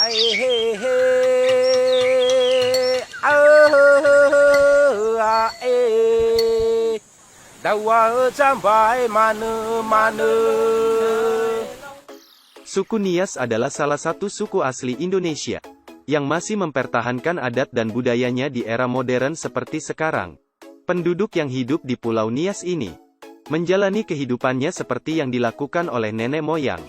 Ai he he ah eh dawa sampai mana-mana. Suku Nias adalah salah satu suku asli Indonesia yang masih mempertahankan adat dan budayanya di era modern seperti sekarang. Penduduk yang hidup di Pulau Nias ini menjalani kehidupannya seperti yang dilakukan oleh nenek moyang,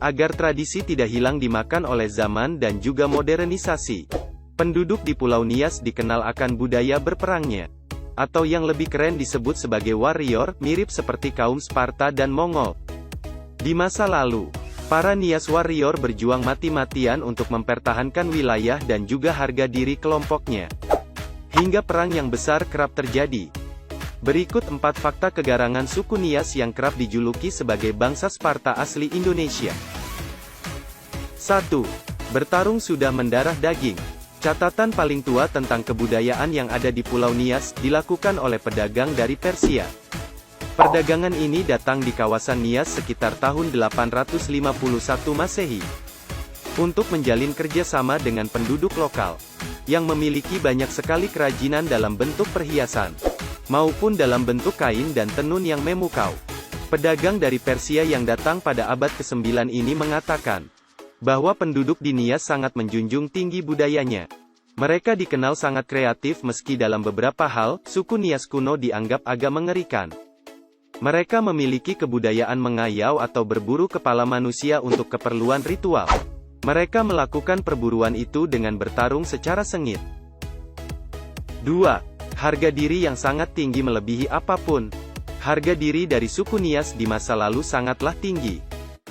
agar tradisi tidak hilang dimakan oleh zaman dan juga modernisasi. Penduduk di Pulau Nias dikenal akan budaya berperangnya, atau yang lebih keren disebut sebagai warrior, mirip seperti kaum Sparta dan Mongol. Di masa lalu, para Nias warrior berjuang mati-matian untuk mempertahankan wilayah dan juga harga diri kelompoknya. Hingga perang yang besar kerap terjadi. Berikut 4 fakta kegarangan suku Nias yang kerap dijuluki sebagai bangsa Sparta asli Indonesia. 1. Bertarung sudah mendarah daging. Catatan paling tua tentang kebudayaan yang ada di Pulau Nias, dilakukan oleh pedagang dari Persia. Perdagangan ini datang di kawasan Nias sekitar tahun 851 Masehi. Untuk menjalin kerjasama dengan penduduk lokal, yang memiliki banyak sekali kerajinan dalam bentuk perhiasan, maupun dalam bentuk kain dan tenun yang memukau. Pedagang dari Persia yang datang pada abad ke-9 ini mengatakan, bahwa penduduk di Nias sangat menjunjung tinggi budayanya. Mereka dikenal sangat kreatif meski dalam beberapa hal, suku Nias kuno dianggap agak mengerikan. Mereka memiliki kebudayaan mengayau atau berburu kepala manusia untuk keperluan ritual. Mereka melakukan perburuan itu dengan bertarung secara sengit. 2. Harga diri yang sangat tinggi melebihi apapun. Harga diri dari suku Nias di masa lalu sangatlah tinggi.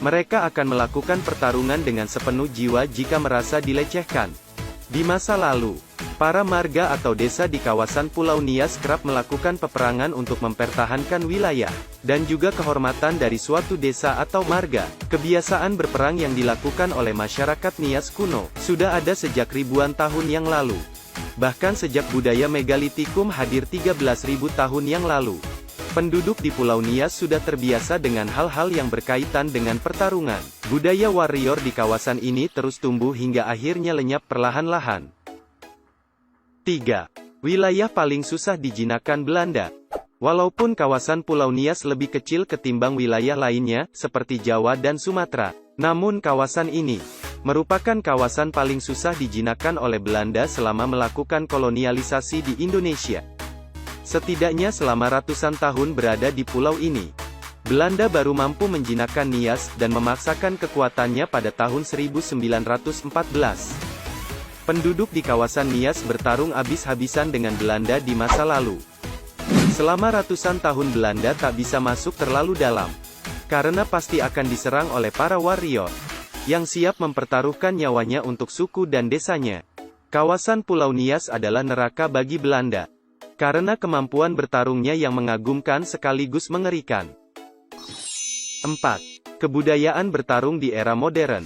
Mereka akan melakukan pertarungan dengan sepenuh jiwa jika merasa dilecehkan. Di masa lalu, para marga atau desa di kawasan Pulau Nias kerap melakukan peperangan untuk mempertahankan wilayah, dan juga kehormatan dari suatu desa atau marga. Kebiasaan berperang yang dilakukan oleh masyarakat Nias kuno, sudah ada sejak ribuan tahun yang lalu. Bahkan sejak budaya megalitikum hadir 13.000 tahun yang lalu. Penduduk di Pulau Nias sudah terbiasa dengan hal-hal yang berkaitan dengan pertarungan. Budaya warrior di kawasan ini terus tumbuh hingga akhirnya lenyap perlahan-lahan. 3. Wilayah paling susah dijinakan Belanda. Walaupun kawasan Pulau Nias lebih kecil ketimbang wilayah lainnya, seperti Jawa dan Sumatera, namun kawasan ini merupakan kawasan paling susah dijinakan oleh Belanda selama melakukan kolonialisasi di Indonesia. Setidaknya selama ratusan tahun berada di pulau ini, Belanda baru mampu menjinakkan Nias dan memaksakan kekuatannya pada tahun 1914. Penduduk di kawasan Nias bertarung habis-habisan dengan Belanda di masa lalu. Selama ratusan tahun Belanda tak bisa masuk terlalu dalam, karena pasti akan diserang oleh para warrior, yang siap mempertaruhkan nyawanya untuk suku dan desanya. Kawasan Pulau Nias adalah neraka bagi Belanda, karena kemampuan bertarungnya yang mengagumkan sekaligus mengerikan. 4. Kebudayaan bertarung di era modern.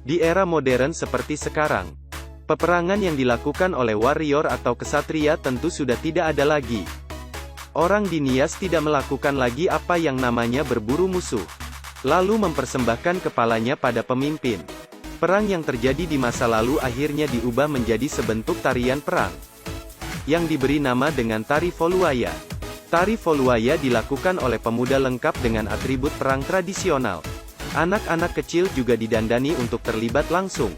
Di era modern seperti sekarang, peperangan yang dilakukan oleh warrior atau kesatria tentu sudah tidak ada lagi. Orang di Nias tidak melakukan lagi apa yang namanya berburu musuh, lalu mempersembahkan kepalanya pada pemimpin. Perang yang terjadi di masa lalu akhirnya diubah menjadi sebentuk tarian perang, yang diberi nama dengan Tari Voluaya. Tari Voluaya dilakukan oleh pemuda lengkap dengan atribut perang tradisional. Anak-anak kecil juga didandani untuk terlibat langsung.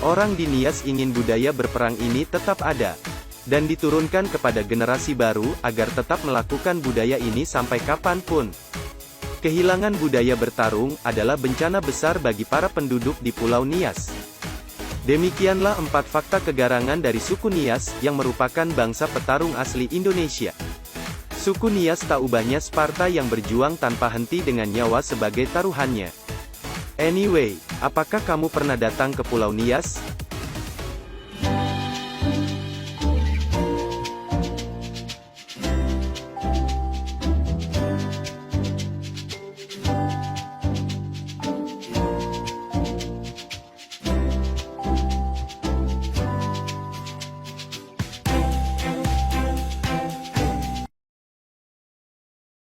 Orang di Nias ingin budaya berperang ini tetap ada, dan diturunkan kepada generasi baru, agar tetap melakukan budaya ini sampai kapanpun. Kehilangan budaya bertarung adalah bencana besar bagi para penduduk di Pulau Nias. Demikianlah 4 fakta kegarangan dari suku Nias, yang merupakan bangsa petarung asli Indonesia. Suku Nias tak ubahnya Sparta yang berjuang tanpa henti dengan nyawa sebagai taruhannya. Anyway, apakah kamu pernah datang ke Pulau Nias?